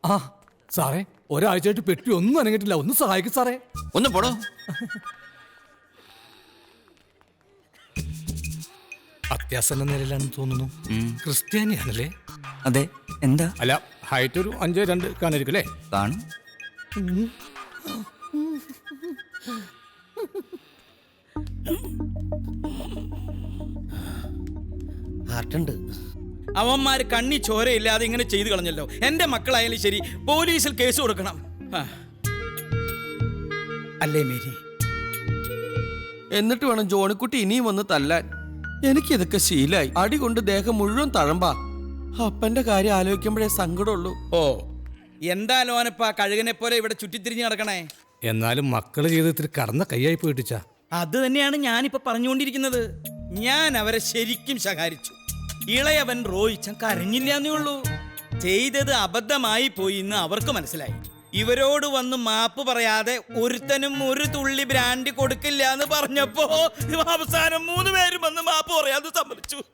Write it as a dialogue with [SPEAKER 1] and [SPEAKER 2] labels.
[SPEAKER 1] ആ സാറേ, ഒരാഴ്ചയായിട്ട് പെട്ടി ഒന്നും അനങ്ങിട്ടില്ല. ഒന്ന് സഹായിക്കും സാറേ.
[SPEAKER 2] ഒന്ന് പോടോ.
[SPEAKER 1] അത്യാസന്ന നിലയിലാണെന്ന് തോന്നുന്നു. ക്രിസ്ത്യാനിയാണല്ലേ?
[SPEAKER 3] അതെ. എന്താ?
[SPEAKER 1] അല്ല, ഹൈറ്റ് ഒരു 5'2" കാണായിരിക്കും അല്ലേ?
[SPEAKER 3] കാണും.
[SPEAKER 4] ഹാർട്ടുണ്ട്.
[SPEAKER 5] അവന്മാര് കണ്ണി ചോരയില്ലാതെ ഇങ്ങനെ ചെയ്തു കളഞ്ഞല്ലോ. എന്റെ മക്കളായാലും ശരി, പോലീസിൽ കേസ് കൊടുക്കണം. അല്ലേ മേരി?
[SPEAKER 4] എന്നിട്ട് വേണം ജോണിക്കുട്ടി ഇനിയും വന്ന് തല്ലാൻ. എനിക്കിതൊക്കെ ശീലായി. അടി കൊണ്ട് ദേഹം മുഴുവൻ തഴമ്പാ. അപ്പന്റെ കാര്യം ആലോചിക്കുമ്പോഴേ സങ്കടമുള്ളൂ.
[SPEAKER 5] ഓ, എന്താ ലോനപ്പാ കഴുകനെ പോലെ ഇവിടെ ചുറ്റിത്തിരിഞ്ഞ് നടക്കണേ?
[SPEAKER 1] എന്നാലും മക്കള് ചെയ്തതിൽ കടന്ന കൈയായി പോയിട്ടിച്ചാ.
[SPEAKER 5] അത് തന്നെയാണ് ഞാനിപ്പോ പറഞ്ഞുകൊണ്ടിരിക്കുന്നത്. ഞാൻ അവരെ ശരിക്കും ശകാരിച്ചു. ഇളയവൻ റോയിച്ചൻ കരഞ്ഞില്ലാന്നേ ഉള്ളൂ. ചെയ്തത് അബദ്ധമായി പോയി എന്ന് അവർക്ക് മനസ്സിലായി. ഇവരോട് വന്ന് മാപ്പ് പറയാതെ ഒരുത്തനും ഒരു തുള്ളി ബ്രാൻഡി കൊടുക്കില്ല എന്ന് പറഞ്ഞപ്പോ അവസാനം 3 പേരും വന്ന് മാപ്പ് പറയാതെ സമ്മതിച്ചു.